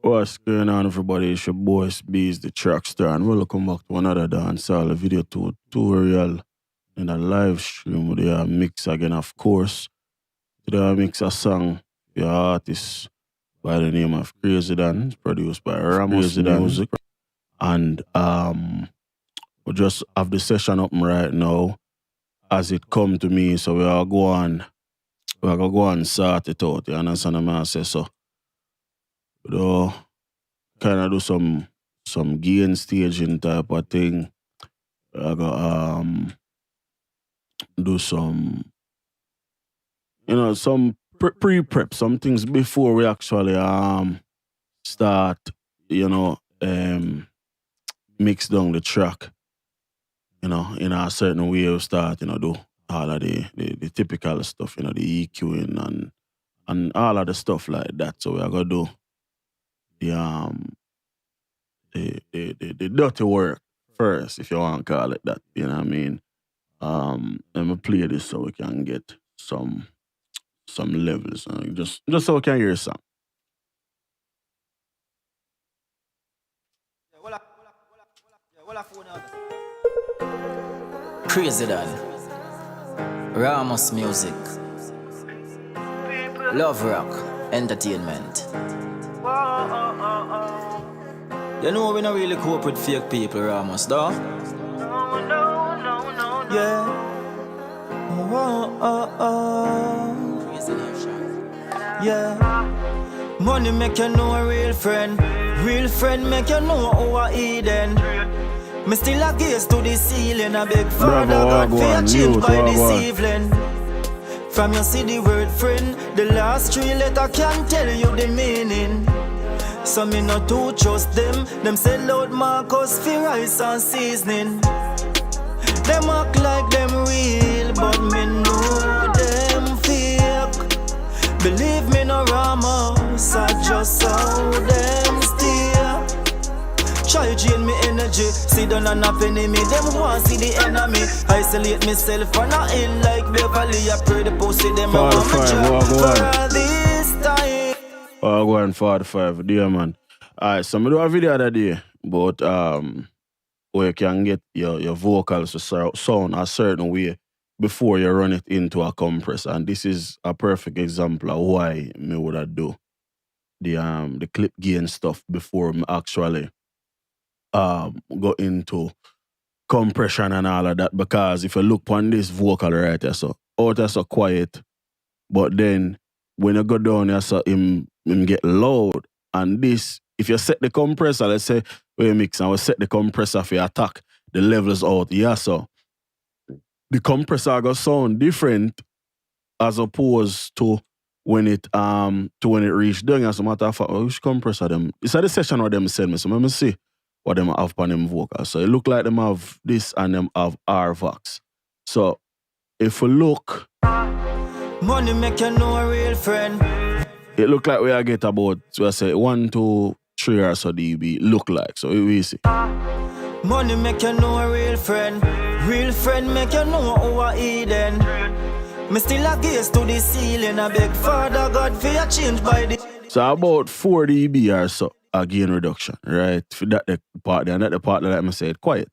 What's going on, everybody? It's your boy Itz-Beez-Da TrackStar, and welcome back to another dancehall video tutorial in a live stream with the mix again, of course. Today I mix a song for your artist by the name of Krazy. It's produced by Ramos Music. And we just have the session up right now as it come to me, so we're gonna go and sort it out. You understand what I say? So we'll kind of do some gain staging type of thing. I got do some some pre-prep, some things before we actually start, mix down the track, in a certain way of start, do all of the typical stuff, the EQing and all of the stuff like that. So we are gonna do the dirty work first, if you want to call it that, you know what I mean? Let me play this so we can get some levels, just so we can hear some. Krazy Ramos Music, Love Rock Entertainment. You know we not really cope with fake people, Ramos, though? Yeah. Yeah. Money make you know a real friend. Real friend make you know who are Eden. Me still a gaze to the ceiling. A big father God for a change by this evening. From your see the word friend, the last three letter can tell you the meaning. So me not to trust them. Them say loud Marcus for rice and seasoning. Them act like them real, but me know them fake. Believe me no Ramos, I just saw them steer. Try drain me energy, sit down and a penny me. Them want see the enemy. Isolate myself on a hill like Beverly. I pray the pussy them I want me job for all this time. Oh, go on 45, dear man. Alright, so I do a video that day, but where you can get your vocals to sound a certain way before you run it into a compressor. And this is a perfect example of why me would have do the clip gain stuff before me actually go into compression and all of that. Because if you look on this vocal right there, so out there so quiet, but then when you go down there, so him get loud. And this, if you set the compressor, let's say we mix and we set the compressor for your attack, the levels out, yeah, so the compressor go sound different as opposed to when it reach down. As a matter of fact, which compressor them? It's at the session where them send me, so let me see what them have on them vocals. So it look like them have this and them have RVox. So if we look, money make you know a real friend. It look like we are get about, so I say 1, 2, 3 or so dB look like. So we see. Money make you know a real friend. Real friend make you know who are Eden. Me still a gaze to the ceiling. A beg Father God for a change by the. So about 4 dB or so a gain reduction, right? For that the part there, and that the part that like I said quiet.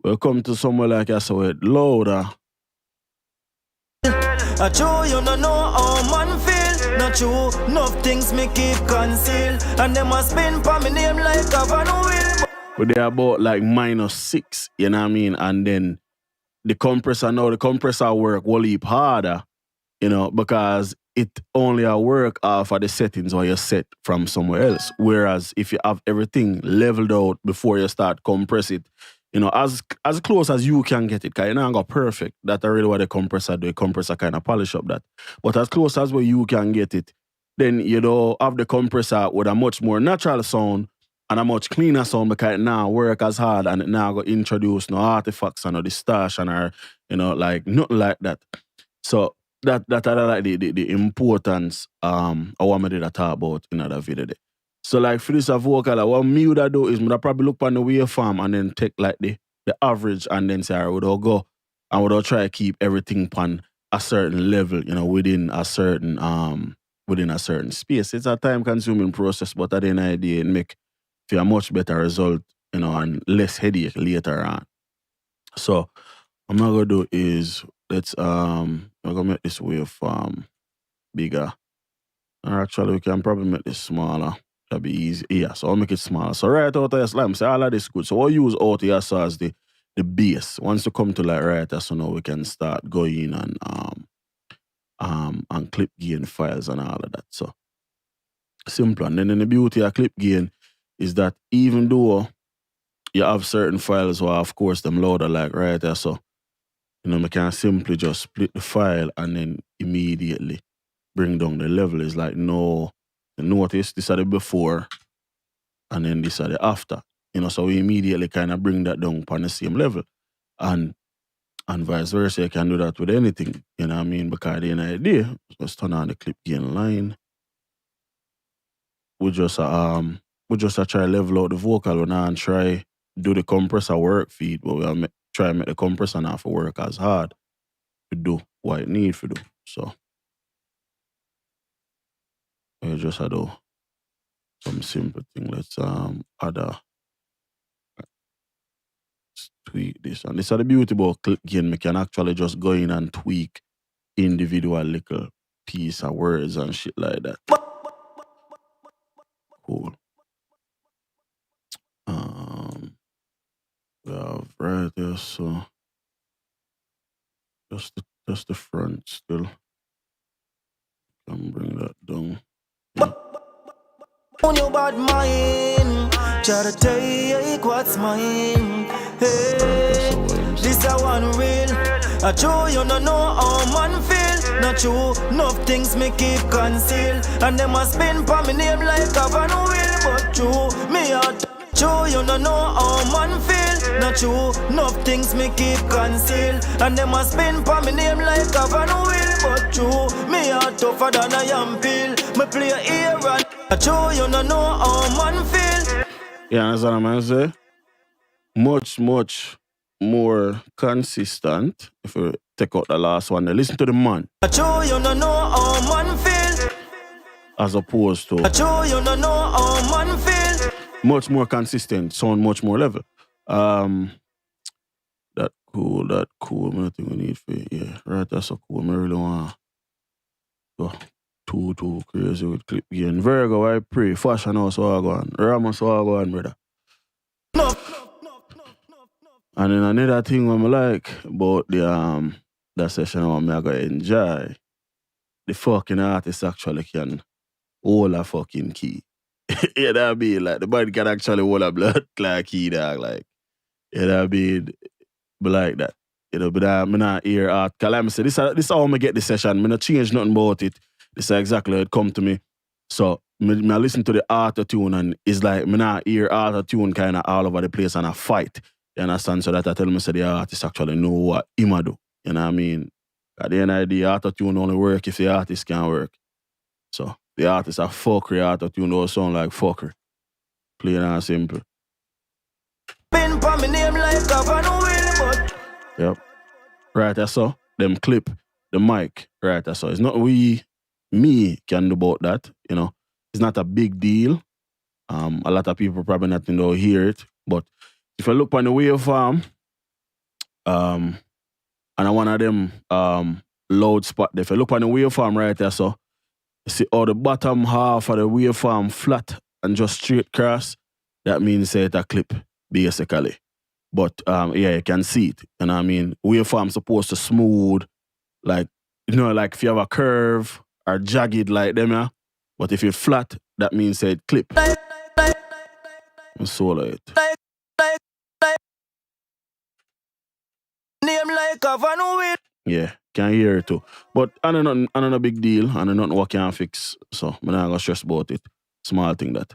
We'll come to somewhere like I saw it louder. I true you no know how man feel. Not true, enough things me keep conceal. And them a spin for me name like a van wheel. But they about like -6, you know what I mean? And then the compressor work will heap harder, because it only work off of the settings or you set from somewhere else. Whereas if you have everything leveled out before you start compress it, as close as you can get it, because you know got perfect. That's really what the compressor do. The compressor kind of polish up that. But as close as where you can get it, then you don't have the compressor with a much more natural sound and a much cleaner sound, because it now work as hard and it now got introduce no artifacts and no distortion or like nothing like that. So that I like the importance of what I did I talk about in that video there. So like for this vocal, what me would I do is I probably look on the waveform and then take like the average and then say, I would all go and would all try to keep everything on a certain level, within a certain within a certain space. It's a time-consuming process, but at the end of the day, it make for a much better result, you know, and less headache later on. So what I'm gonna do is I'm gonna make this waveform bigger. Or actually we can probably make this smaller. That'll be easy. Yeah, so I'll make it smaller. So right out of your slime, say all of this good. So I'll use out here so as the base. Once you come to like right there, so now we can start going and clip gain files and all of that. So simple. And then the beauty of clip gain is that even though you have certain files where of course them loader like right there, so you know, we can simply just split the file and then immediately bring down the level. It's like no, notice this are the before and then this are the after. You know, so we immediately kind of bring that down upon the same level. And vice versa, you can do that with anything. You know what I mean? Because at the end of the day, let's turn on the clip gain line. We just try level out the vocal. We're not try do the compressor work feed, but we'll try make the compressor not for work as hard to do what it need to do. So we just do some simple thing. Let's tweak this. And this is the beauty about clip gain. We can actually just go in and tweak individual little piece of words and shit like that. Cool. We have right there, so just the front still. Can bring that down. Yeah. On your bad mind, try to take what's mine. Hey, this a one real. I true, you don't know how man feel. Not true, enough things me keep conceal. And them a spin for me name like a van wheel. But true, me a true, you don't know how man feel. Not true, enough things me keep conceal. And them a spin for me name like a van wheel. But true, me a tougher than a yam peel. Me play here and I true, you don't know how man feel. Yeah, understand what I'm saying? Much more consistent. If we take out the last one, listen to the man. I true, you don't know how man feel. As opposed to I true, you don't know how man feel. Much more consistent, sound much more level. That cool. I think we need for yeah, right. That's so cool. I really want to go too crazy with clip gain. Virgo, I pray. Fashion house, all go on. Ramos, all go on, brother. No. And then another thing I'm like about the that session I'm gonna enjoy. The fucking artist actually can hold a fucking key. Yeah, that be like the body can actually hold a blood clot key, dog. Like, yeah, that be like that. You know, but I'm not hear art. Cause like I say, this is how I get the session. I not change nothing about it. This is exactly how it come to me. So I listen to the auto-tune and it's like I not hear auto-tune kind of all over the place and I fight. You understand? So that I tell me so the artist actually know what him do. You know what I mean? At the end of the day, auto-tune only work if the artist can work. So the artist are fuckery, auto-tune don't sound like fuckery. Plain and simple. Pin for me name like a van wheel, but yep. Right, that's so. Them clip the mic. Right, that's so. It's not me can do about that, you know. It's not a big deal. A lot of people probably not hear it. But if you look on the waveform, and I one of them loud spot there. If you look on the waveform right there, so you see all the bottom half of the waveform flat and just straight cross, that means it's a clip, basically. But yeah, you can see it. You know what I mean? Waveform supposed to smooth, like, you know, like if you have a curve or jagged like them, yeah. But if it's flat, that means it clip. And solo it. Name like a van wheel. Yeah, can hear it too. But I don't know a big deal, and I don't know what can fix. So I'm not gonna stress about it. Small thing that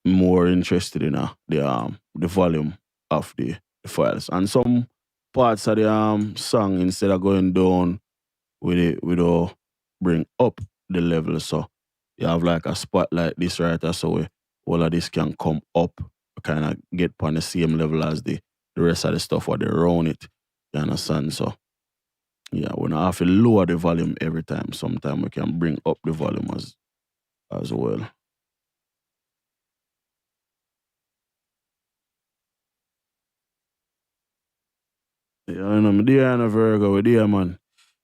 I'm more interested in the volume of the files. And some parts of the song, instead of going down with it, we don't bring up the level. So you have like a spot like this right there, so all of this can come up, kind of get on the same level as the rest of the stuff or they around it. You understand? So Yeah, we don't have to lower the volume every time. Sometimes we can bring up the volume as well. Yeah, you know, me there and a Virgo, we there, man.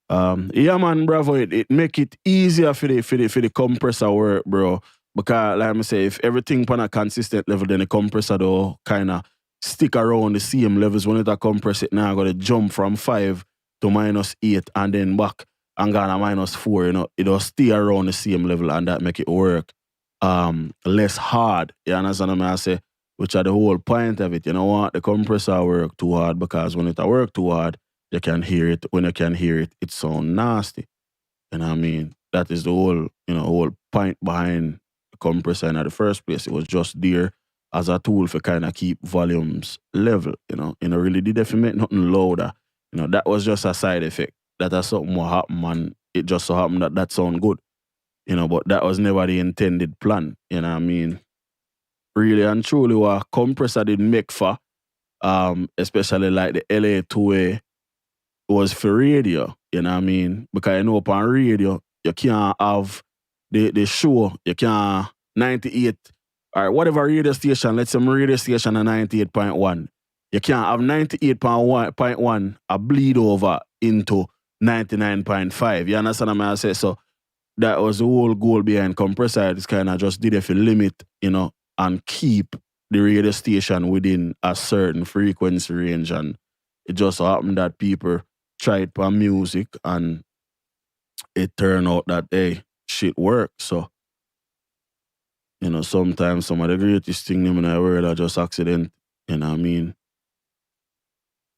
Yeah, man, bravo. It make it easier for the compressor work, bro. Because, like I say, if everything on a consistent level, then the compressor though kind of stick around the same levels. When it a compress it now, got to jump from 5 to -8 and then back and go to -4. You know, it'll stay around the same level and that make it work less hard. You understand what I say? Which are the whole point of it. You know what? The compressor work too hard because when it a work too hard, you can hear it. When you can hear it, it sound nasty. You know what I mean? That is the whole point behind the compressor in the first place. It was just there as a tool for kind of keep volumes level, you know. You know, really did if you make nothing louder. You know, that was just a side effect. That has something more happen and it just so happened that sound good. You know, but that was never the intended plan. You know what I mean? Really and truly what compressor did make for, especially like the LA2A was for radio, you know what I mean? Because you know upon radio, you can't have the show, you can't 98 or whatever radio station, let's say my radio station at 98.1. You can't have 98.1 a bleed over into 99.5. You understand what I say? So that was the whole goal behind compressor. It's kind of just did it for limit, you know, and keep the radio station within a certain frequency range. And it just so happened that people tried for music and it turned out that, hey, shit worked. So, you know, sometimes some of the greatest things in the world are just accident. You know what I mean?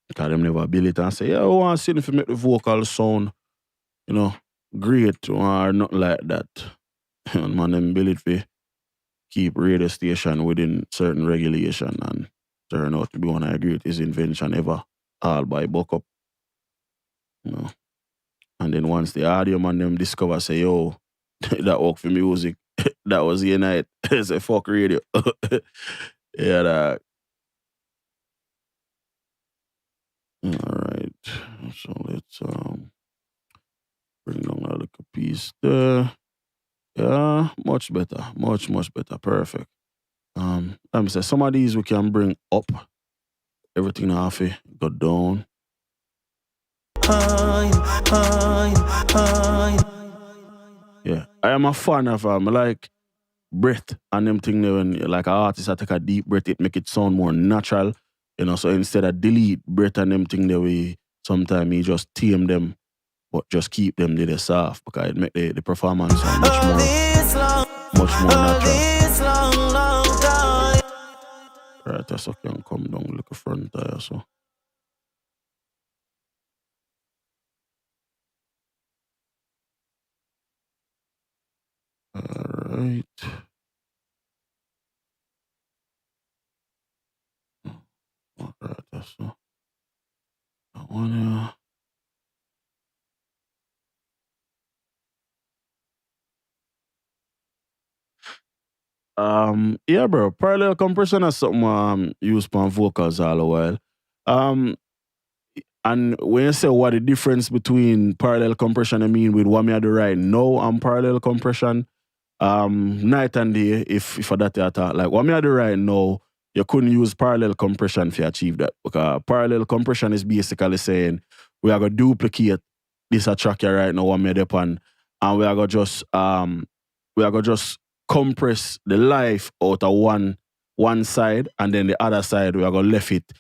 Because them never build it and say, yeah, I want to see if you make the vocal sound, you know, great or nothing like that. And man, them build it for keep radio station within certain regulation and turn out to be one of the greatest invention ever, all by buck up. You know. And then once the audio man them discover, say, yo, that work for music, that was the night. Say, fuck radio. Yeah, that. All right. So let's bring down a little piece there. Yeah, much better. Much better. Perfect. Let me say some of these we can bring up. Everything half it go down. Yeah. I am a fan of like breath and them thing there when like an artist I take a deep breath, it make it sound more natural. You know, so instead of delete breath and them thing there we sometimes you just tame them but just keep them there soft because it make the performance sound much more natural. Right, that's okay, and come down look front there so. Alright. Alright, that's so. That one yeah, bro. Parallel compression is something used on vocals all the while. And when you say what the difference between parallel compression I mean with what me I do right now and parallel compression, night and day, if for that at all. Like what me I do right now, you couldn't use parallel compression to achieve that. Because parallel compression is basically saying we are gonna duplicate this a track here right now what me upon, and we are gonna just compress the life out of one side, and then the other side we are gonna left it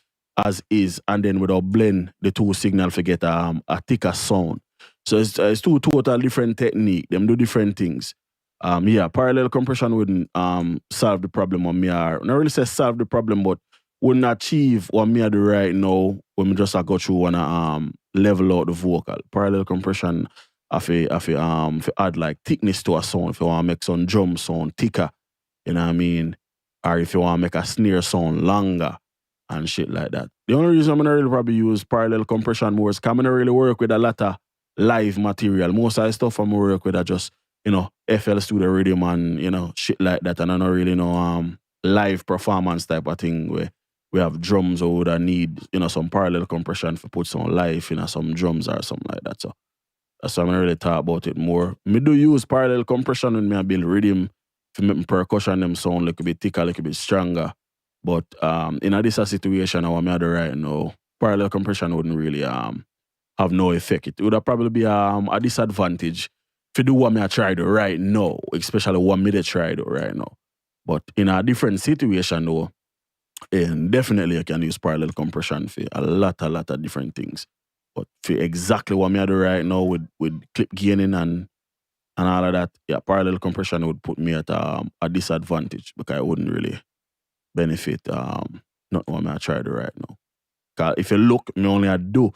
as is, and then we'll blend the two signals to get a thicker sound. So it's two total different technique. Them do different things. Yeah, parallel compression wouldn't solve the problem on me are. Not really say solve the problem, but wouldn't achieve what me are do right now when we just go through wanna level out the vocal. Parallel compression if add like thickness to a sound, if you want to make some drum sound thicker, you know what I mean? Or if you want to make a snare sound longer and shit like that. The only reason I'm not really probably use parallel compression more is because I don't really work with a lot of live material. Most of the stuff I'm work with are just, you know, FL Studio Riddim and, you know, shit like that. And I don't really know live performance type of thing where we have drums or would I need, some parallel compression for put some life in some drums or something like that. So that's why I really talk about it more. Me do use parallel compression when me build rhythm to make my percussion them sound a little bit thicker, a little bit stronger. But in this situation I want me do right now, parallel compression wouldn't really have no effect. It would probably be a disadvantage to do what I try to right now, especially what me try to right now. But in a different situation though, and definitely I can use parallel compression for a lot of different things. But for exactly what I do right now with clip gaining and all of that, yeah, parallel compression would put me at a disadvantage because I wouldn't really benefit not what I try to right now. Because if you look, me only I do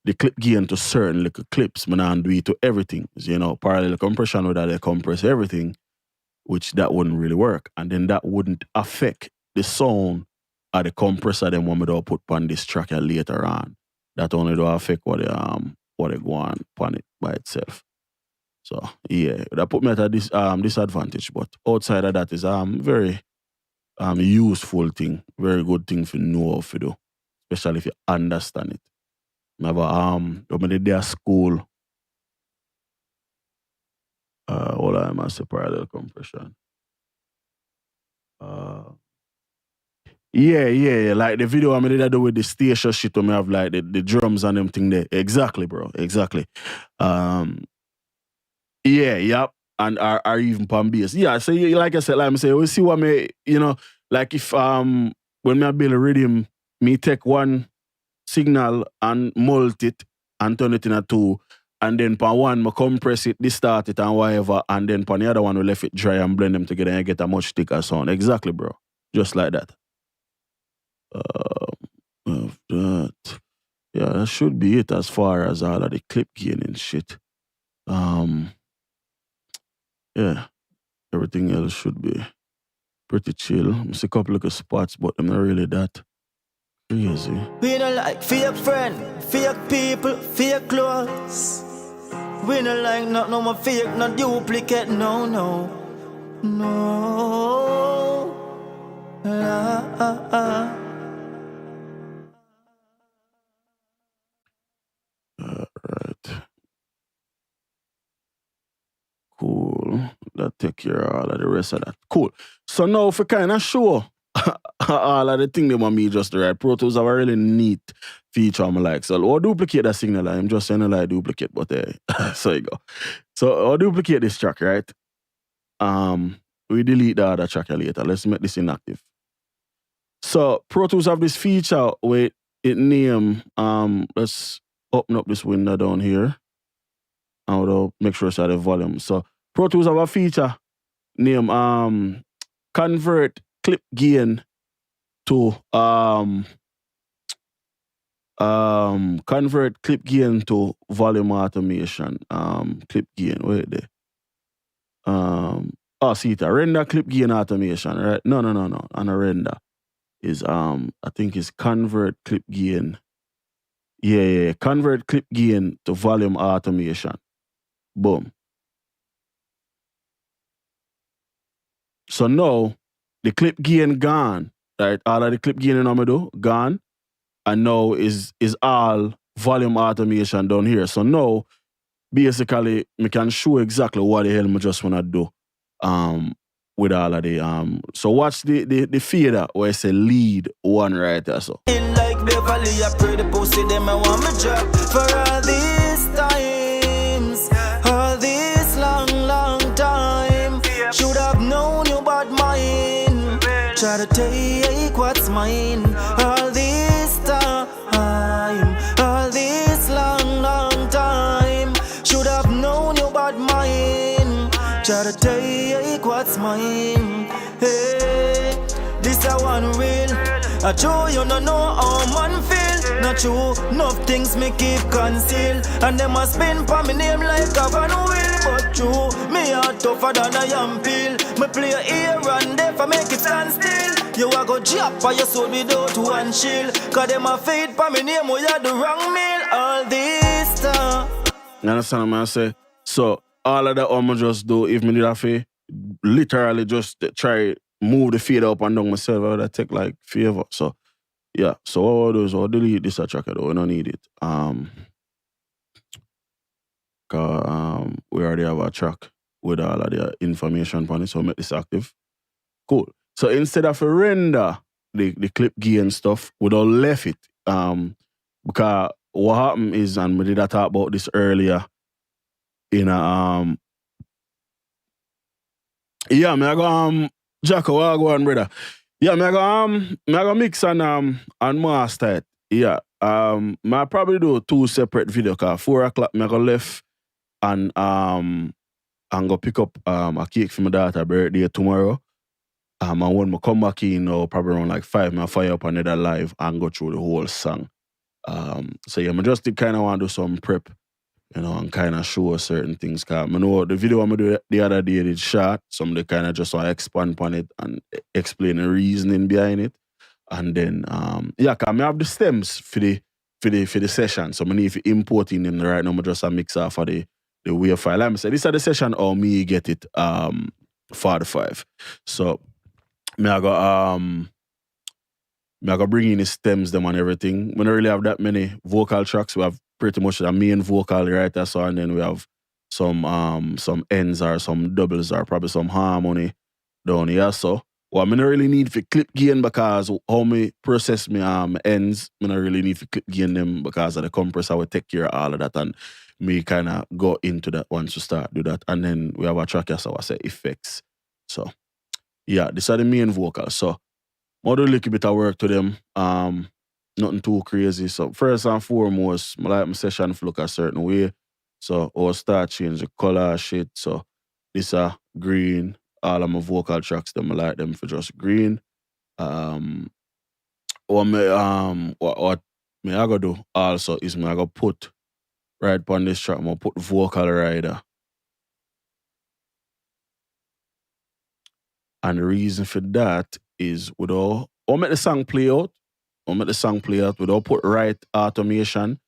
the clip gain to certain little clips, I don't do it to everything. Parallel compression would they compress everything, which that wouldn't really work. And then that wouldn't affect the sound or the compressor them when we do put on this track later on. That only do affect what they go on it by itself. So yeah, that put me at a disadvantage. But outside of that is very useful thing, very good thing for know how to do, especially if you understand it. When I did at school, all I must say parallel compression. Yeah. Like the video I did I do with the station shit when I have like the drums and them thing there. Exactly, bro. Exactly. Yeah. And are even pan bass. Yeah, so like I said, like I say, we see what me, like if when I build a rhythm, me take one signal and mult it and turn it in a two, and then pan one, I compress it, distort it and whatever, and then pan the other one we left it dry and blend them together and get a much thicker sound. Exactly, bro. Just like that. Of that. Yeah, that should be it as far as all of the clip gain and shit. Yeah, everything else should be pretty chill. I see a couple of spots, but I'm not really that crazy. We don't like fake friend, fake people, fake clothes. We don't like not no more fake, not duplicate, no. Alright. Cool. That take care of all of the rest of that. Cool. So now for kind of show all of the thing they want me just to write. Pro Tools have a really neat feature I'm like. So I'll duplicate that signal. I'm just saying like duplicate, but so you go. So I'll duplicate this track, right? We delete the other track later. Let's make this inactive. So Pro Tools have this feature where it name, let's open up this window down here. And we'll make sure it's at the volume. So Pro Tools have a feature named convert clip gain to convert clip gain to volume automation. Clip gain, wait there. See it, render clip gain automation, right? No. And a render is I think it's convert clip gain. Yeah. Convert clip gain to volume automation. Boom. So now the clip gain gone, right? All of the clip gain I'm gonna do gone, and now is all volume automation down here. So now basically we can show exactly what the hell I just wanna do with all of the so watch the fader where it say lead one right there. So in like Beverly, I pray the pussy them I want me drop for all these times, all this long time. Should have known you bad mind. Try to take what's mine. All this time, all this long time. Should have known you bad mind. Try to take what's mine. Hey, this a one real. I true you no know how man feel. Not true, enough things me keep conceal. And them a spin for me name like a van wheel. But true, me are tougher than I am peel. Me play here and there for make it stand still. You a go drop for your soul without one chill. Cause them a feed for me name we are the wrong meal. All this time. You understand what I say? So all of that I'ma just do if me need a fee, literally just try move the fader up and down myself. I would take like favor. So Yeah, so what I'll do is I'll delete this track though, we don't need it. We already have a track with all of the information on it, so make this active. Cool. So instead of render the clip gain stuff, we don't left it. Because what happened is, and we did talk about this earlier, in a yeah, me I go Jacko, what I go on, brother? Yeah, me I go mix and master it. Yeah. I probably do 2 separate videos, cause 4 o'clock me I go left and go pick up a cake for my daughter's birthday tomorrow. And when I come back in, probably around like 5, I fire up another live and go through the whole song. So yeah, I just kind of want to do some prep, and kind of show certain things. Cause I know the video I'm gonna do the other day is short, so I'm kind of just want to expand on it and explain the reasoning behind it. And then yeah, cause I have the stems for the session, so I need to import in them right now. I just a mix off of the WAV file. Like I said, this is the session or me get it 45. So I go bring in the stems them and everything. We don't really have that many vocal tracks. We have pretty much the main vocal right there, so, and then we have some ends or some doubles or probably some harmony down here. So what I don't really need for clip gain, because how me process me ends, I don't really need for clip gain them because of the compressor will take care of all of that, and me kind of go into that once we start do that. And then we have a track here, so I say effects. So yeah, these are the main vocals. So I'll do a little bit of work to them. Nothing too crazy. So first and foremost, I like my session to look a certain way. So I'll start change the color shit. So this are green. All of my vocal tracks, them I like them for just green. What me I go do also is I go put right on this track, I put vocal rider. And the reason for that is I'll make the song play out. Without put right automation.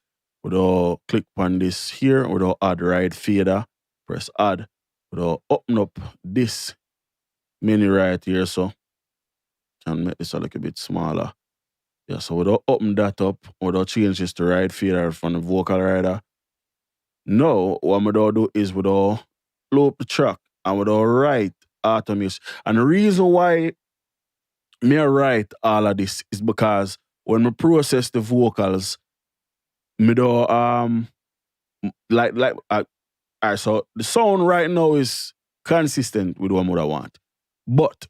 Without click on this here. Without add right fader. Press add. Without open up this menu right here. So can make this a little bit smaller. Yeah, so without open that up. Without change this to right fader from the vocal rider. Now, what I'm going to do is without loop the track and without right automation. And the reason why me write all of this is because when I process the vocals, me do alright, so the sound right now is consistent with what I want. But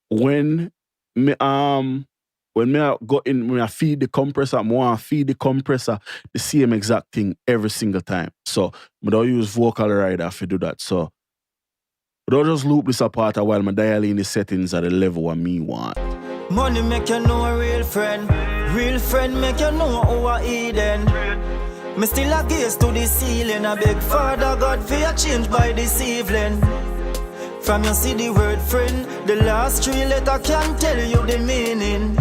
when me go in, when I feed the compressor, I want to feed the compressor the same exact thing every single time. So I don't use vocal rider to do that. So I don't just loop this apart while I dial in the settings at the level what me want. Money make you know a real friend make you know who I Eden. Me still a gaze to the ceiling, a beg Father God for your change by this evening. From you see the word friend, the last 3 letters can tell you the meaning.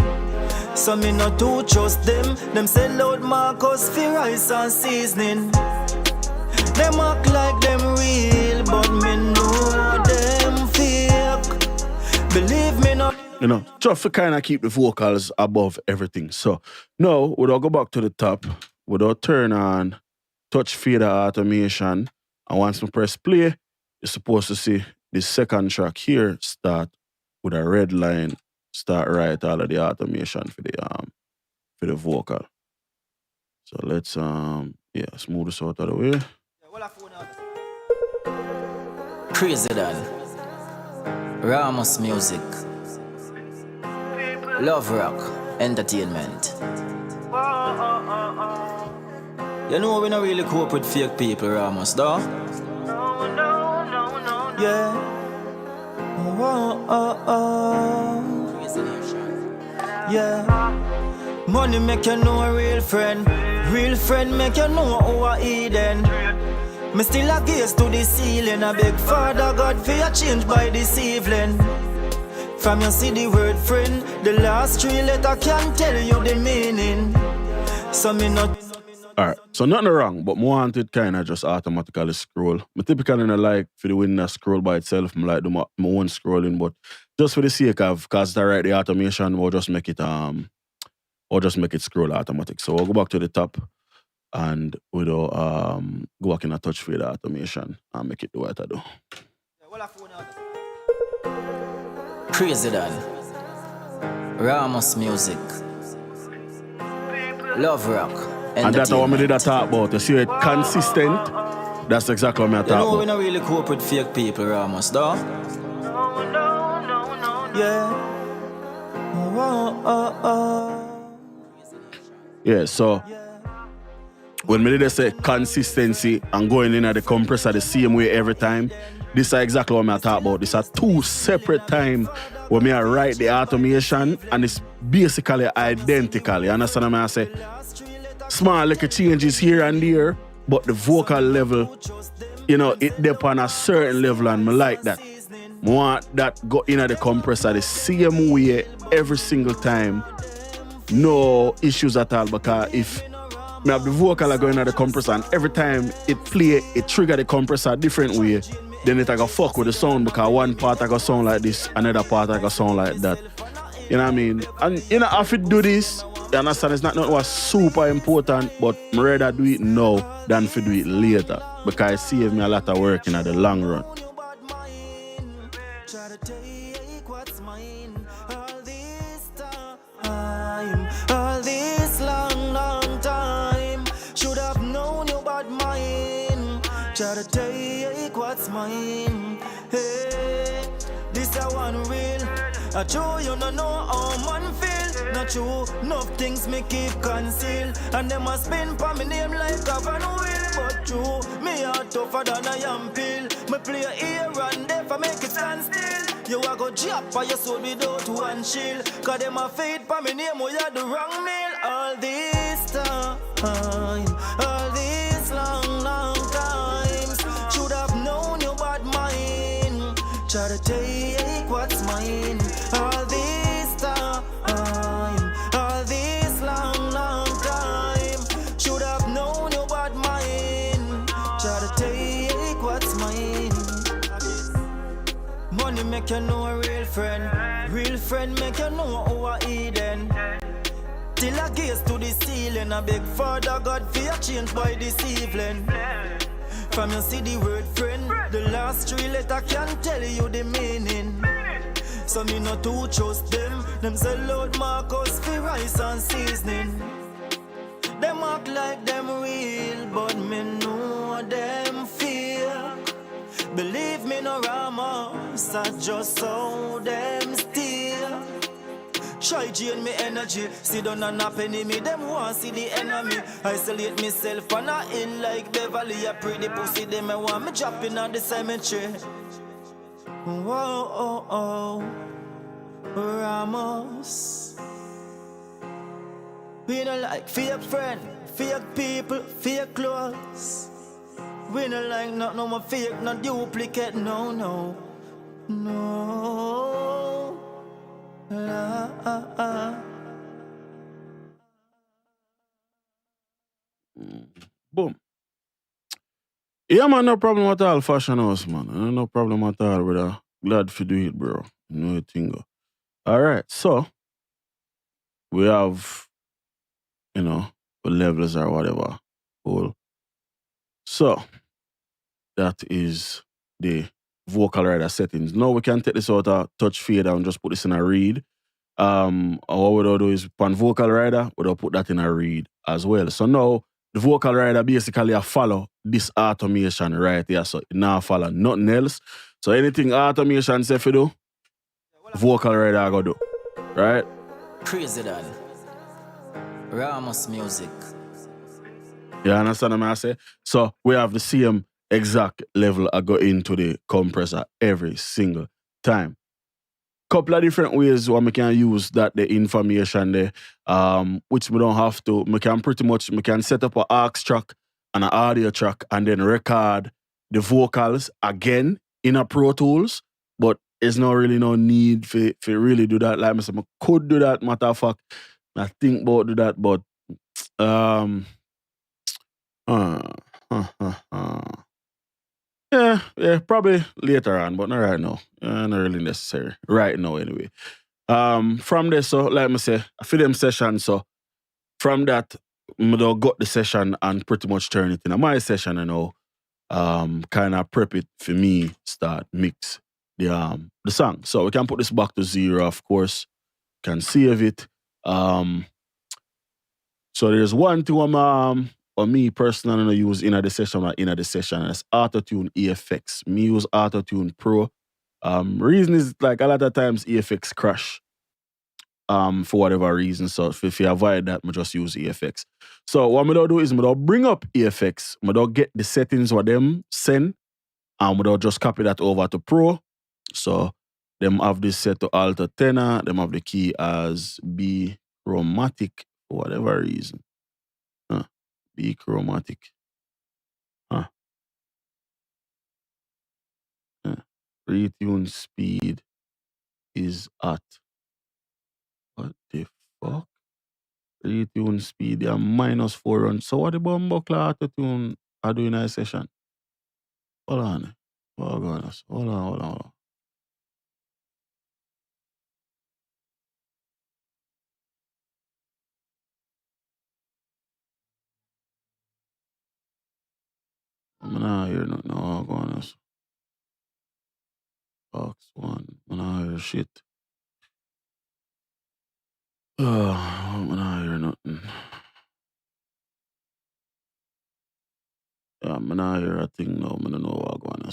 So me not to trust them say loud Marcus for rice and seasoning. Them act like them real, but me know them fake. Believe me not. Just to kind of keep the vocals above everything. So now, we'll go back to the top. We'll turn on touch fader automation. And once we press play, you're supposed to see the second track here start with a red line. Start right all of the automation for the vocal. So let's smooth this out of the way. Krazy Ramos Music, Love Rock Entertainment. You know we not really cope with fake people, Ramos, though? No. Yeah. Yeah. Money make you know a real friend make you know who I Eden. Me still a gaze to the ceiling, a beg Father God for your change by this evening. From you see the word friend, the last 3 letters can tell you the meaning. So me not. Alright, so nothing wrong, but I want it kind of just automatically scroll. I typically don't like for the window scroll by itself. I like do my own scrolling, but just for the sake of, because I write the automation, we'll just make it or just make it scroll automatic. So we'll go back to the top and we'll go back in a touch fader automation and make it do what I do. Krazy Dan, Ramos Music, Love Rock, and that's what I did talk about. You see it consistent? That's exactly what I talk about. You know we don't really cope with fake people, Ramos, though? Yeah. Yeah, so when me did say consistency and going in at the compressor the same way every time, this is exactly what I talk about. This are two separate times where me I write the automation and it's basically identical. You understand what I say? Small little changes here and there, but the vocal level, you know, it depends on a certain level and me like that. I want that go in at the compressor the same way every single time. No issues at all, because if me have the vocal going at the compressor and every time it play, it trigger the compressor a different way, then it go fuck with the sound, because one part I go sound like this, another part I go sound like that. You know what I mean? And you know, if it do this, you understand, it's not what's super important, but I'd rather do it now than to do it later, because it saves me a lot of work in the long run. All this long time, should have known you bad mind. Try to take what's mine. Hey, this a one real. I true, you don't know how man feel. Not true, enough things me keep conceal. And them a spin for me name like a van wheel. But true, me are tougher than a yam pill. Me play here and there for make it stand still. You a go drop for your soul without one shield. Cause them a fade for me name where you the wrong meal. All this time, all these long times, should have known you bad mind. Try to take what's mine. All this time, all this long time, should have known you bad mind. Try to take what's mine. Money make you know a real friend make you know who I Eden. Till I gaze to the ceiling, I beg Father God for your change by this evening. From you see the word friend, the last three letters can tell you the meaning. So me not to trust them say Lord Marcus for rice and seasoning. Them act like them real, but me know them fear. Believe me no Ramos, I just saw them steal. Try drain me energy, sit down and a penny me. Them want see the enemy. Isolate myself on a hill like Beverly. A pretty pussy, them I want me dropping on the cemetery. Whoa, Ramos. We don't like fake friend, fake people, fake clothes. We don't like not no more fake, not duplicate, no. Boom. Yeah, man, no problem at all, Fashion House, man. No problem at all, brother. Glad to do it, bro. You know the thing. All right, so we have, you know, levels or whatever. Cool. So that is the vocal rider settings. Now we can take this out of touch fader and just put this in a read. What we'll do is on vocal rider, we'll put that in a read as well. So now the vocal rider basically a follow this automation right here. So it now follow nothing else. So anything automation say for do, vocal rider I go do. Right? Krazy Dan, Ramos Music. You understand what I say? So we have the same exact level I go into the compressor every single time. Couple of different ways where we can use that the information there, which we don't have to. We can set up an aux track and an audio track and then record the vocals again in a Pro Tools, but there's not really no need for really do that. Like I said, I could do that, matter of fact. I think about do that, but yeah, probably later on, but not right now. Not really necessary. Right now, anyway. From there, so like I say, for them sessions, so from that, I got the session and pretty much turn it into my session, you know. Kind of prep it for me, start mix the song. So we can put this back to 0, of course. Can save it. So there's one thing or me personally use in the session or in the session. That's Auto-Tune EFX. Me use Auto-Tune Pro. Reason is like a lot of times EFX crash. For whatever reason. So if you avoid that, I just use EFX. So what I'm do is I bring up EFX. I get the settings what them send. And I just copy that over to Pro. So them have this set to alter tenor. Them have the key as B chromatic for whatever reason. B chromatic. Retune speed is at. What the fuck? Retune speed, yeah, -400. So what the bumbuckler auto-tune are doing in a session? Hold on. Hold on. I'm not hear nothing. Oh, go on. Box 1. I'm not hear shit. I'm not hear nothing. Yeah, I'm not hear a thing now. I don't know what going on.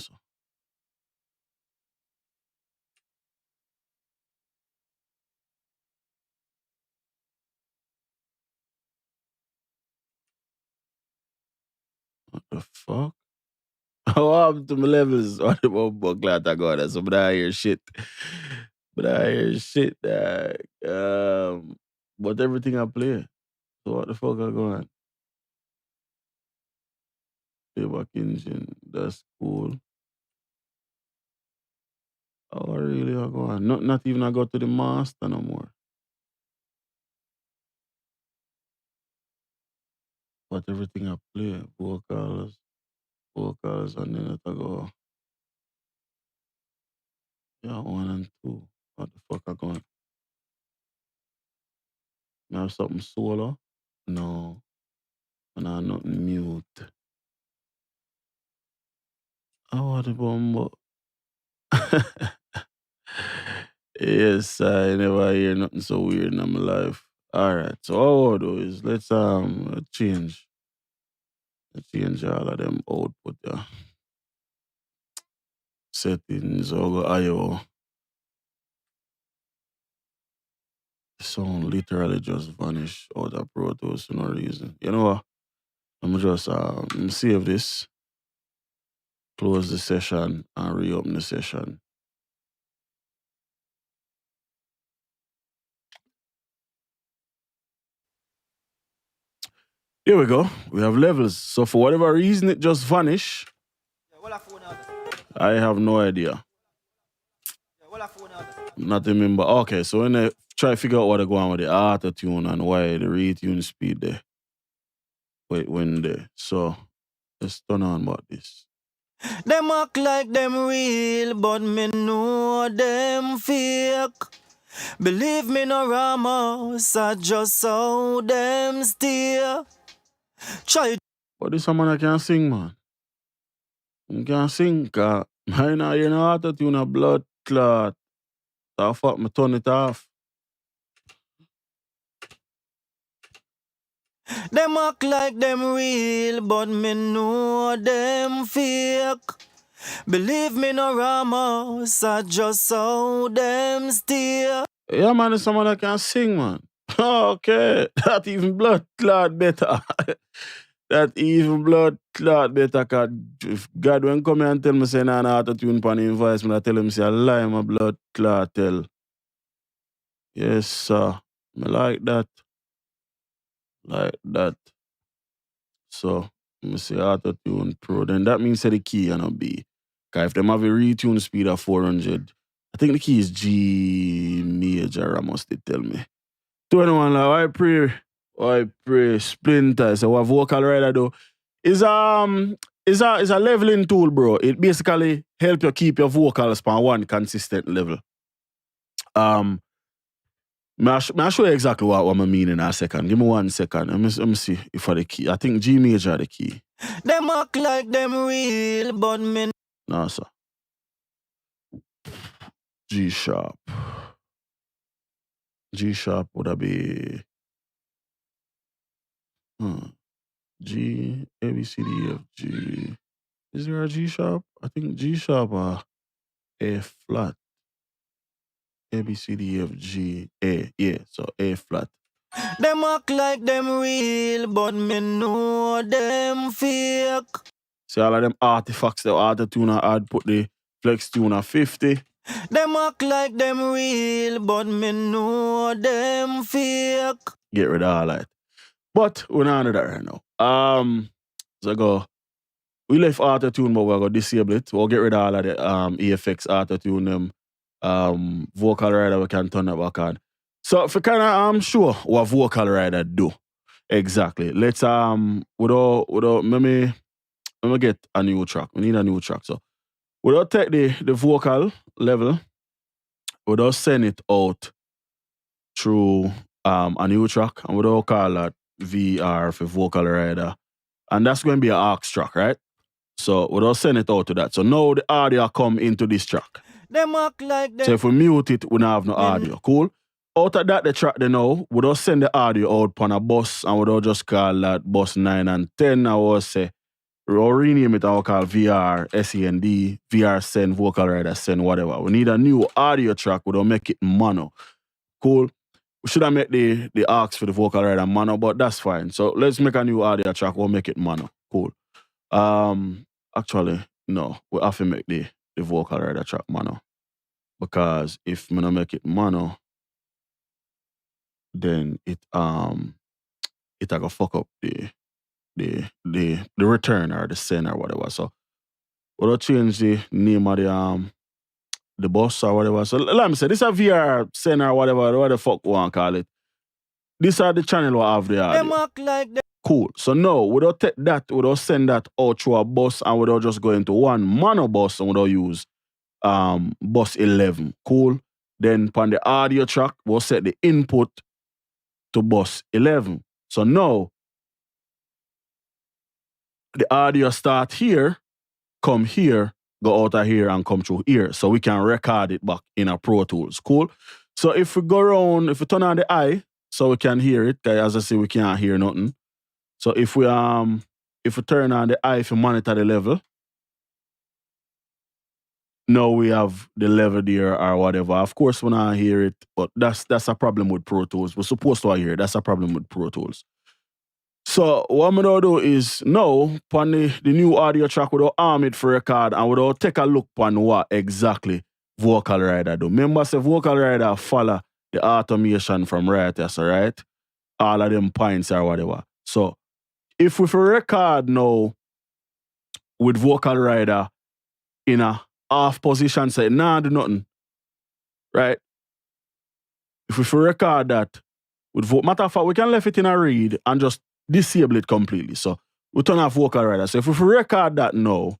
What the fuck? What happened to my levels? What the bumbuckler I got? So I'm not hear shit. But everything I play. So what the fuck I going? Playback engine, that's cool. Oh, really? I go on. Not even I go to the master no more. But everything I play, vocals, and then I go, yeah, 1 and 2. What the fuck I going? I have something solo? No. And I have nothing mute. Oh, what the bumbo? Yes, I never hear nothing so weird in my life. Alright, so all I'll do is let's change. Change all of them output there. Settings, I'll go IO. The sound literally just vanished out of Pro Tools for no reason. You know what? I'm just save this, close the session, and reopen the session. Here we go. We have levels. So for whatever reason, it just vanished. I have no idea. Not remember. Okay, so when I try to figure out what to go on with the auto-tune and why the retune speed there. Wait, when there. So let's turn on about this. Them act like them real, but me know them fake. Believe me, no Ramos, I just saw them steer. Try. But this man I can sing, man. You can't sing, cause I know you know auto-tune a blood clot. So fuck me turn it off. Them act like them real, but me know them fake. Believe me, no Ramos, I just saw them steer. Yeah, man, there's someone that can sing, man. Okay, that even blood clot better. That even blood clot better, cause if God when come here and tell me say nah auto-tune pan him voice, I tell him say I lie, my blood clot tell. Yes, sir. I like that. So, me say auto-tune Pro, then that means say the key and B. Cause if them have a retune speed of 400, I think the key is G major, I must tell me. 21, like, I pray, Splinter, so what vocal rider do, is a leveling tool, bro. It basically help you keep your vocals on one consistent level. I'll show you exactly what I mean in a second. Give me 1 second. Let me see if I the key. I think G major the key. Them act like them real, but me. No, sir. G sharp. G sharp would that be G, A, B, C, D, F, G. Is there a G sharp? I think G sharp A flat. A, B, C, D, F, G, A. Yeah, so A flat. Them act like them real, but me know them fake. See all of them artifacts, the auto-tuner I'd put the flex tuner 50. Them act like them real, but me know them fake. Get rid of all that. But we're not under that right now. So we left auto-tune, but we're going to disable it. We'll get rid of all of the EFX auto-tune, them vocal rider, we can turn that back on. So if you kind of sure what vocal rider do exactly, let's without let me get a new track. We need a new track. So we'll take the vocal level, we'll send it out through a new track, and we'll call that VR for vocal rider, and that's going to be an aux track, right? So we'll send it out to that. So now the audio come into this track. Them act like them. So if we mute it, we don't have no audio. Cool? Out of that, the track they know, we don't send the audio out on a bus, and we don't just call that bus 9 and 10. I will say, we'll rename it and we'll call VR, SEND, VR send, vocal rider send, whatever. We need a new audio track, we don't make it mono. Cool? We should have made the aux for the vocal rider mono, but that's fine. So let's make a new audio track, we'll make it mono. Cool. Actually, no, we have to make the vocal rider track mono. Because if we don't make it mono, then it gonna fuck up the return or the send or whatever. So we'll change the name of the bus or whatever. So let me say, this is a VR send or whatever the fuck we want to call it. These are the channel we have the audio. Them act like them. Cool. So now, we don't take that, we don't send that out through a bus, and we don't just go into one mono bus, and we don't use bus 11. Cool. Then on the audio track, we'll set the input to bus 11. So now, the audio start here, come here, go out of here, and come through here. So we can record it back in our Pro Tools. Cool. So if we go around, if we turn on the eye, so we can hear it, as I say, we can't hear nothing. So if we turn on the eye, if we monitor the level, now we have the level there or whatever. Of course, when I hear it, but that's a problem with Pro Tools. We're supposed to hear it. That's a problem with Pro Tools. So what I'm gonna do is now, on the new audio track, we'll arm it for record, and we'll take a look on what exactly vocal rider do. Remember, say vocal rider follow the automation from right here, so right? All of them points or whatever. So if we record now with vocal rider in a half position, say, nah, do nothing. Right? If we record that with matter of fact, we can left it in a read and just disable it completely. So we turn off vocal rider. So if we record that now,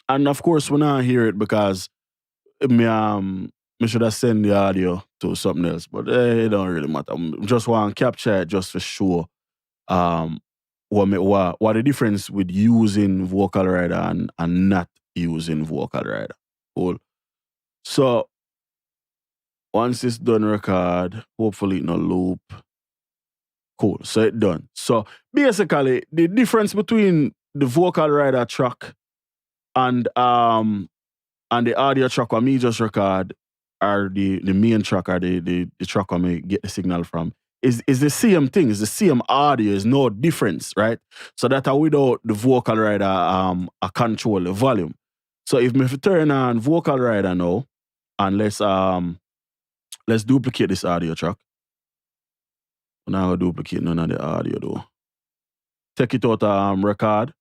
and of course we not hear it because me should have sent the audio to something else, but it don't really matter. Just want to capture it just for sure. What the difference with using vocal rider and not using vocal rider. Cool. So once it's done record, hopefully it no loop. Cool. So it's done. So basically the difference between the vocal rider track and the audio track where me just record, or the main track, or the track where me get the signal from, is the same thing. It's the same audio. Is no difference, right? So that without the vocal rider, I control the volume. So if me turn on vocal rider now, and let's duplicate this audio track. Now I'll duplicate none of the audio though. Take it out record.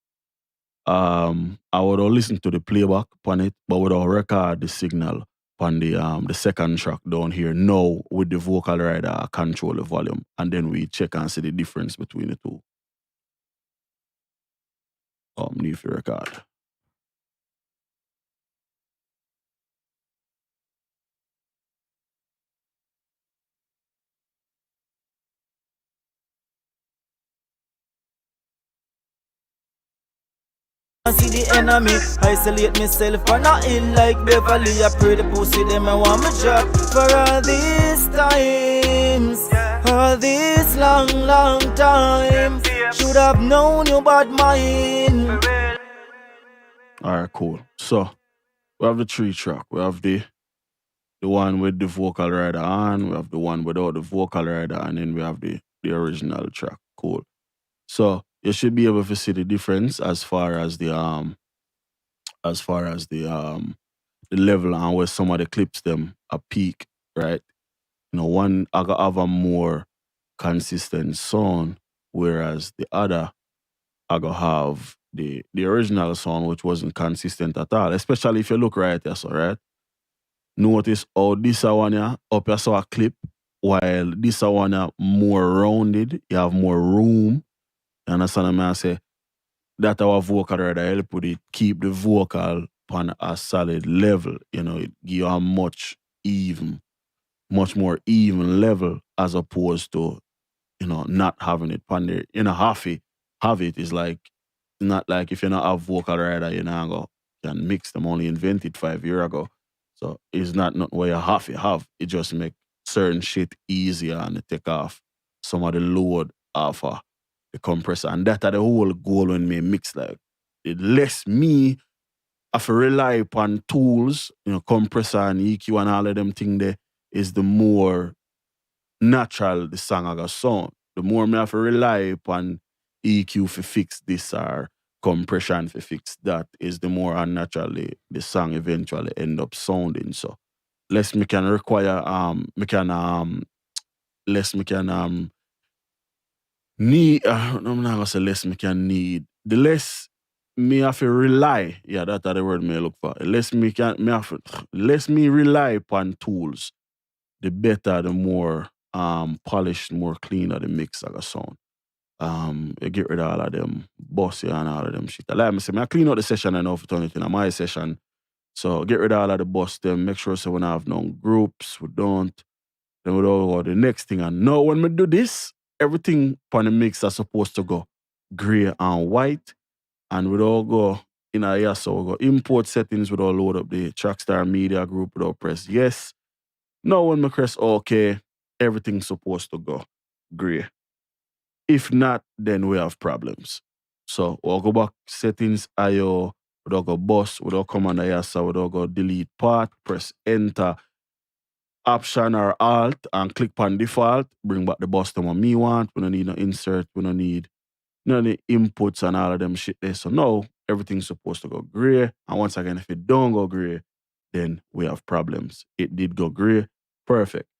I would listen to the playback on it, but would record the signal on the second track down here. Now with the vocal rider, I control the volume, and then we check and see the difference between the two. Need to record. I see the enemy, isolate myself and not in like Beverly. I pray the pussy them I want me drop. For all these times, all this long, long time, should have known you bad mind. Alright, cool. So we have the 3 track. We have the one with the vocal rider on, we have the one without the vocal rider, and then we have the original track. Cool. So you should be able to see the difference as far as the level and where some of the clips them a peak, right? You know, one I got have a more consistent sound, whereas the other I got have the original sound which wasn't consistent at all. Especially if you look right there, so right. Notice how this one yeah, up here saw a clip, while this one yeah, more rounded, you have more room. You understand what I say? That our vocal rider help with it, keep the vocal on a solid level. You know, it give you a much more even level as opposed to, you know, not having it on there. You know, have it is like, not like if you not have vocal rider, you know, go can mix them, only invented 5 years ago. So it's not where you have. It just make certain shit easier and it take off some of the load off of the compressor. And that are the whole goal when me mix, like it less me have to rely upon tools, you know, compressor and EQ and all of them thing there, is the more natural the song I got sound. The more me have to rely upon EQ for fix this or compression for fix that, is the more unnaturally the song eventually end up sounding. So less me can require less me can need I'm not gonna say less me can need. The less me have to rely, yeah, that's the word me look for. Less me rely upon tools, the better, the more polished, more cleaner the mix I got sound. You get rid of all of them bossy and all of them shit. Like I say, I clean out the session enough to turn it in my session. So get rid of all of the boss them, make sure so we don't have no groups, we don't. Then we don't go the next thing. And now when we do this, everything on the mix are supposed to go gray and white. And we don't go in a year, so we go import settings, we don't load up the TrackStarMediaGroup, we don't press yes. Now when we press OK, everything's supposed to go gray. If not, then we have problems. So we'll go back settings, IO, we'll go bus, we'll come on the so we'll go delete part, press enter, option or alt, and click on default, bring back the bus to what me want. We don't need no insert, we don't need none of the inputs and all of them shit there. So now everything's supposed to go gray. And once again, if it don't go gray, then we have problems. It did go gray. Perfect.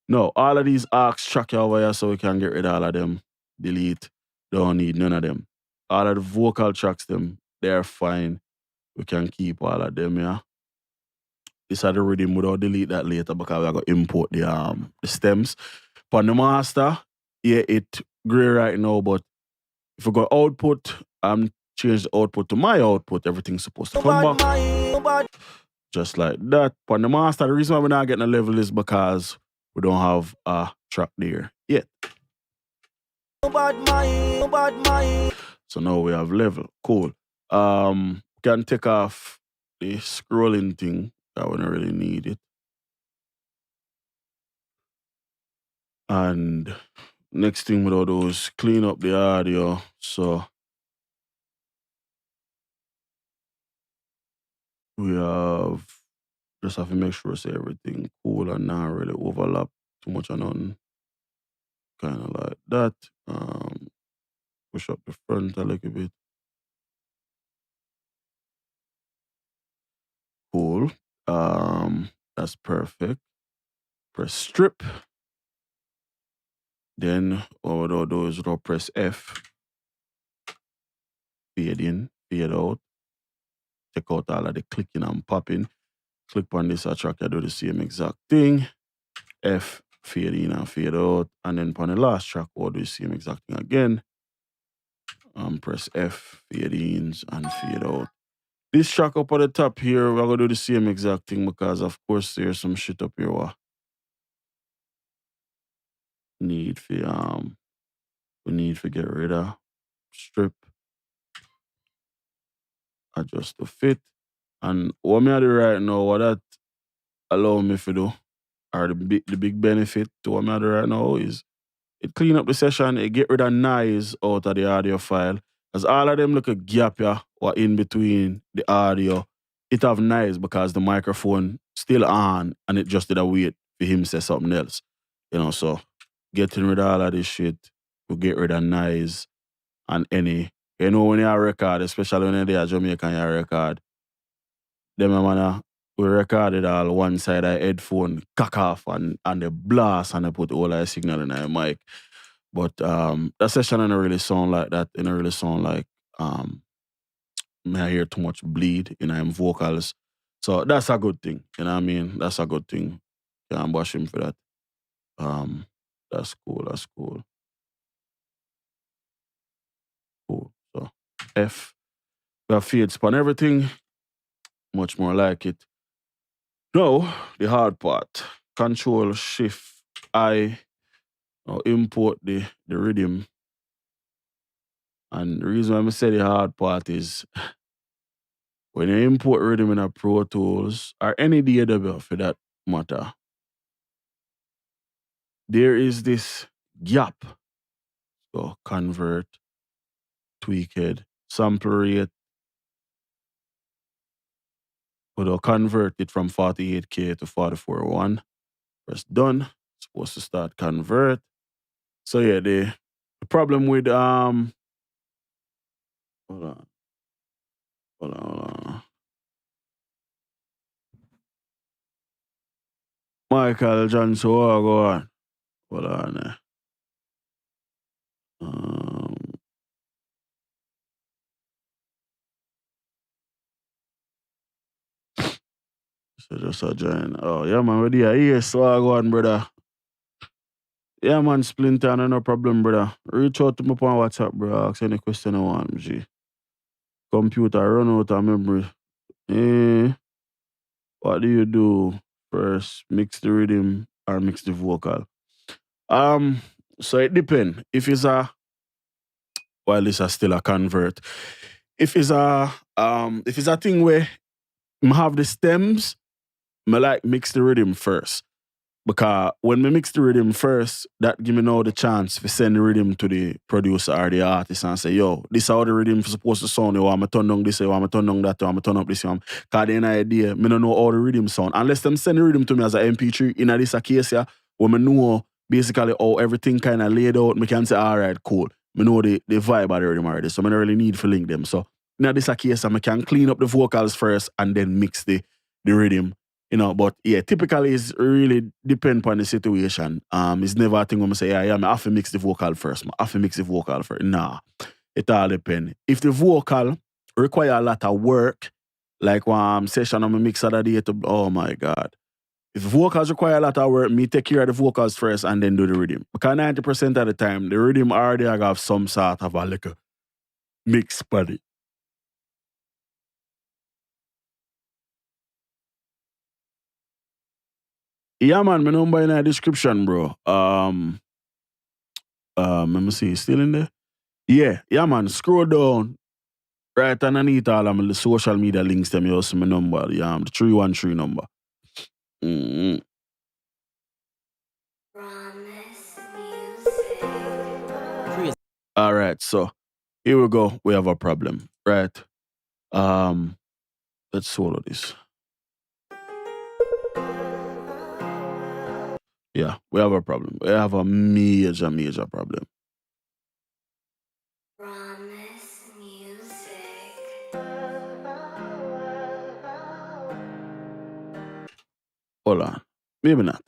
No, all of these arcs track over here so we can get rid of all of them. Delete. Don't need none of them. All of the vocal tracks, them, they're fine. We can keep all of them, yeah. This are the rhythm, we'll delete that later because we're going to import the stems. For the master, yeah, it gray right now, but if we go output, change the output to my output, everything's supposed to come back. Just like that. For the master, the reason why we're not getting a level is because we don't have a track there yet. So now we have level. Cool. Can take off the scrolling thing. That we don't really need it. And next thing with all those, clean up the audio. So we just have to make sure say everything cool and not really overlap too much or nothing. Kind of like that. Push up the front a little bit. Cool. That's perfect. Press strip. Then what we'll do is we'll press F. Fade in, fade out. Take out all of the clicking and popping. Click on this track, I do the same exact thing. F, fade in and fade out. And then on the last track, we'll do the same exact thing again. Press F, fade in and fade out. This track up at the top here, we're going to do the same exact thing because, of course, there's some shit up here we need for get rid of. Strip. adjust to fit. And what me I do right now, what that allow me to do, or the big benefit to what me I do right now is it clean up the session, it get rid of noise out of the audio file. As all of them look a gap here or in between the audio, it have noise because the microphone still on and it just did a wait for him to say something else. You know, so getting rid of all of this shit will get rid of noise and any. You know, when you record, especially when you're Jamaican, you record, them man, we recorded all one side of the headphone, cock off and they blast and they put all the signal in the mic. But that session didn't really sound like that. It didn't really sound like I hear too much bleed in him vocals. So that's a good thing. You know what I mean? That's a good thing. Can't bash him for that. That's cool. That's cool. Cool. So F. We have fades on everything. Much more like it. Now, the hard part. Control Shift I. Now import the Riddim. And the reason why I say the hard part is when you import Riddim in a Pro Tools or any DAW for that matter, there is this gap. So convert, tweaked, sample rate. But convert it from 48K to 44.1. Press done. Supposed to start convert. So yeah, the problem with hold on. Michael Johnson, go on. Hold on. So just a join. Oh yeah, man, we're there. Yes, so I go on, brother. Yeah, man, Splinter, no problem, brother. Reach out to me on WhatsApp, bro. Ask any question you want, G. Computer run out of memory. What do you do first? Mix the rhythm or mix the vocal? So it depends. If it's a this is still a convert. If it's a thing where I have the stems, I like mix the rhythm first. Because when we mix the rhythm first, that give me now the chance to send the rhythm to the producer or the artist and say, yo, this is how the rhythm is supposed to sound. You want me turn down this, you want me turn down that, you want me turn up this. Because the idea, I don't know how the rhythm sound. Unless them send the rhythm to me as an MP3 in this case, yeah, where I know basically how everything kind of laid out, I can say, all right, cool. I know the vibe of the rhythm already, so I don't really need to link them. So in this case, I can clean up the vocals first and then mix the rhythm. You know, but yeah, typically it's really depend on the situation. It's never a thing when I say, I have to mix the vocal first. Nah, it all depends. If the vocal require a lot of work, like one session I'm a mix of the day oh my God. If vocals require a lot of work, me take care of the vocals first and then do the rhythm. Because 90% of the time, the rhythm already have some sort of a like a mix body. Yeah, man, my number in the description, bro. Let me see, still in there? Yeah, man. Scroll down. Right underneath all of my social media links, them you see my number. Yeah, the 313 number. All right, so here we go. We have a problem, right? Let's swallow this. Yeah, we have a problem. We have a major problem. Hold on. Maybe not.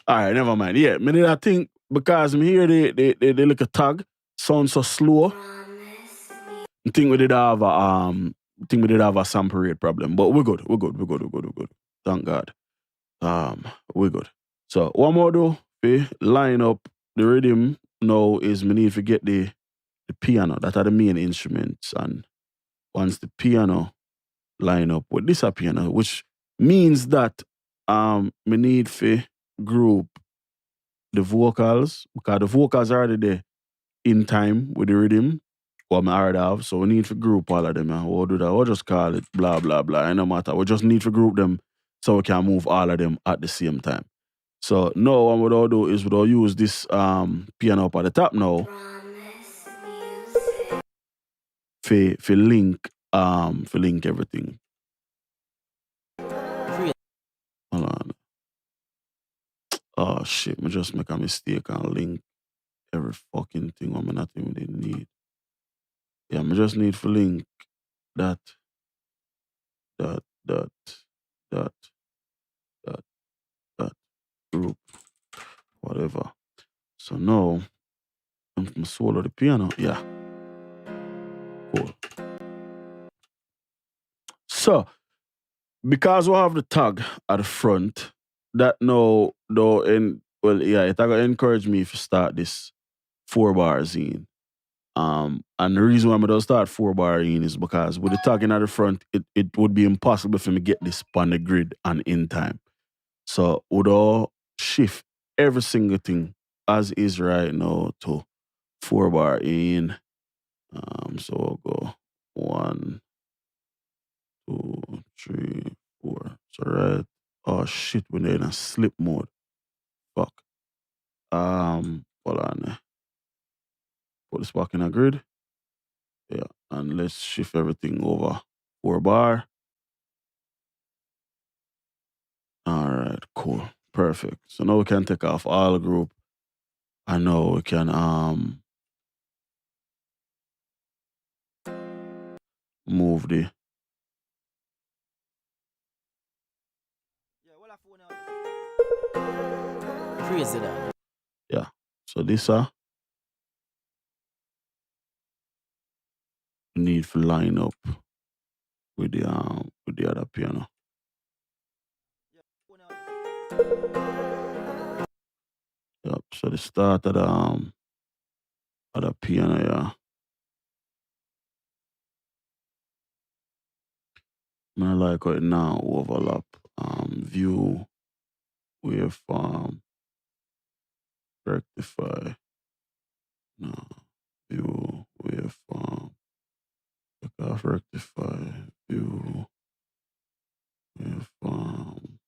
All right, never mind. Yeah, I think because I'm here, they look a tag, sound so slow. I think we did have a sample rate problem, but we're good. Thank God. We're good. So one more though, we line up the rhythm now is we need to get the piano. That are the main instruments, and once the piano line up with this piano, which means that we need to group the vocals, because the vocals are already there in time with the rhythm, what I already have. So we need to group all of them. And we'll do that. We'll just call it blah, blah, blah. And no matter. We just need to group them so we can move all of them at the same time. So now what we'll do is we'll use this piano up at the top now for link everything. Hold on. Oh shit, I just make a mistake and link every fucking thing I'm not even need. Yeah, I just need to link that group, whatever. So now I'm solo the piano. Yeah. Cool. So because we have the tag at the front, that now though and well, yeah, it encourage me to start this 4-bar zine. And the reason why I don't start 4-bar in is because with the tagging at the front, it would be impossible for me to get this on the grid and in time. So would all shift every single thing as is right now to 4-bar in. So we'll go 1, 2, 3, 4. So right. Oh shit, when they're in a slip mode. Fuck. Hold on. Put this back in a grid. Yeah, and let's shift everything over 4-bar. All right, cool. Perfect. So now we can take off all the group. And now we can move the Crazy that. yeah. So this we need to line up with the other piano. Yep. So the start of the piano, yeah. I like how it now overlap. View, waveform, rectify. No. View, waveform. Take off rectify. View, waveform.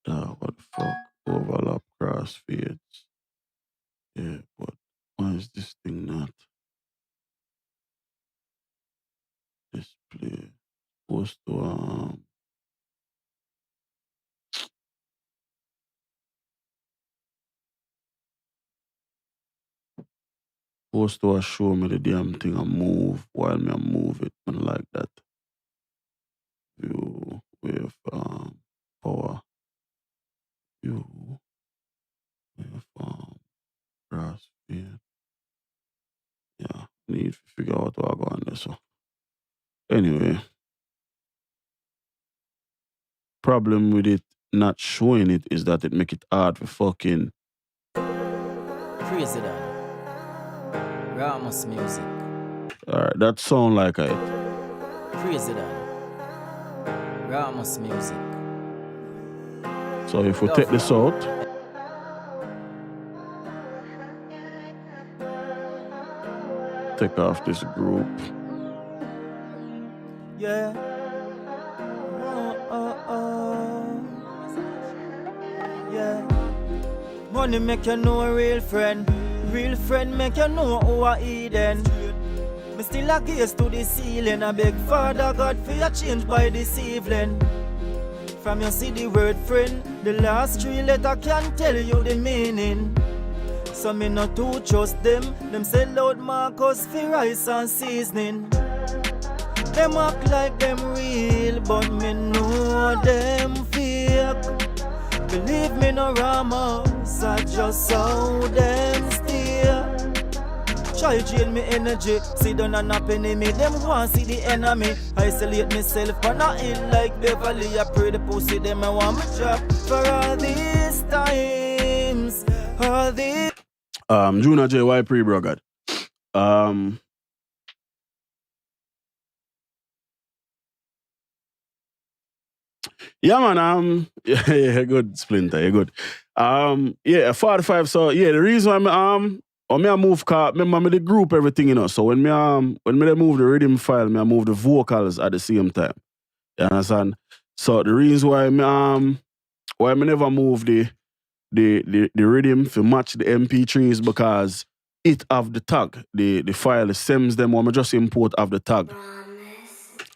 What the fuck? Overlap crossfades. Yeah, but why is this thing not display? Supposed to show me the damn thing and move while me move it. I like that. View with power. View with crossfade. Yeah, need to figure out what I go on there. So anyway, problem with it not showing it is that it make it hard for fucking Crazy that. Ramos music. Alright, that sound like it. Crazy that. Ramos music. So if we take this out, take off this group. Yeah. Yeah. Money make you know a real friend. Real friend make you know who are Eden. Me still a gaze to the ceiling. I beg Father God for your change by this evening. From you see the word friend, the last 3 letters can tell you the meaning. So me not to trust them. Them say loud Marcus for rice and seasoning. Them act like them real, but me know them fake. Believe me no Ramos, I just saw them steer. Try drain me energy, sit down and up enemy. Them want see the enemy. Isolate myself on a hill like Beverly. I pray the pussy them I want me drop. For all these times, all these Junior J. Y. Pre-Brogad. Yeah, man. Yeah, good, Splinter. You're good. Yeah, 45. So yeah, the reason why Or me I move car, remember me the group everything, you know. So when me they move the rhythm file, me I move the vocals at the same time. You understand? So the reason why me never move the rhythm to match the MP3 is because it have the tag. The file, the stems them, or me just import have the tag.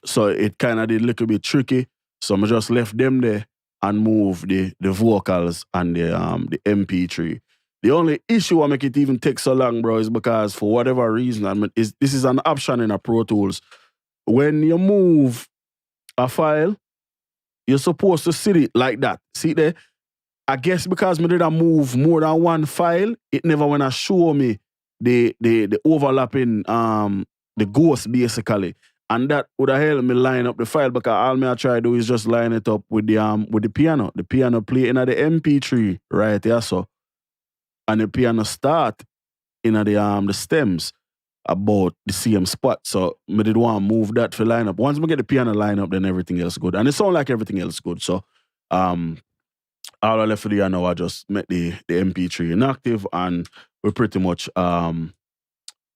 So it kind of did a little bit tricky. So I just left them there and move the vocals and the MP3. The only issue I make it even take so long, bro, is because for whatever reason, this is an option in a Pro Tools. When you move a file, you're supposed to see it like that. See there? I guess because me did a move more than one file, it never wanna show me the overlapping the ghost basically. And that would have helped me line up the file because all me I try to do is just line it up with the piano. The piano play in the MP3 right here, so. And the piano start in the stems about the same spot. So me did want to move that for line up. Once me get the piano line up, then everything else good. And it sound like everything else good. So all I left for the now I just make the MP3 inactive and we're pretty much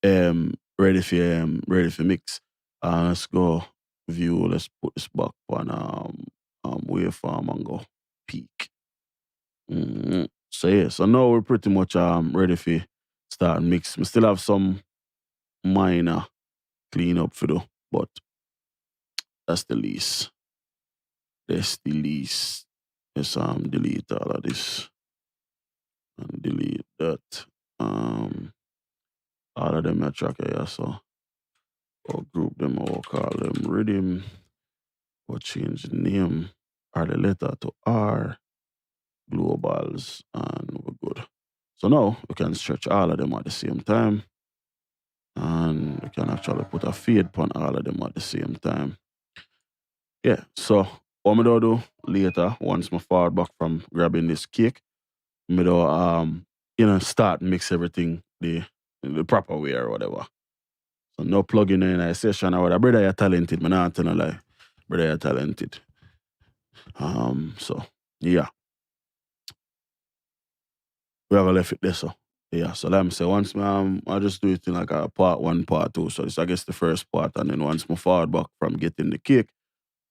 ready for mix. Let's go view. Let's put this back on waveform and go peak. So yeah, so now we're pretty much ready for start mix. We still have some minor clean up for do, but that's the lease. That's the lease. Let's delete all of this and delete that. All of them are tracker here, so I'll group them, I'll call them Riddim. We'll change the name or the letter to R, globals, and we're good. So now we can stretch all of them at the same time. And we can actually put a fade upon all of them at the same time. Yeah, so what I do later, once I forward back from grabbing this cake, I do start mix everything the proper way or whatever. So no plugging in a session or whatever. Brother, you're talented. I'm not telling a lie. Brother, you're talented. So yeah. We have left it there, so. Yeah, so let me say, once I just do it in like a part 1, part 2. So it's, I guess, the first part, and then once I forward back from getting the cake,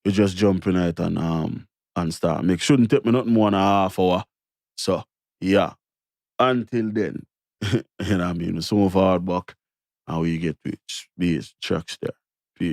you just jump in it and start. Make shouldn't take me nothing more than a half hour. So yeah, until then, you know what I mean? So forward back, and we get to Itz-Beez-Da TrackStar.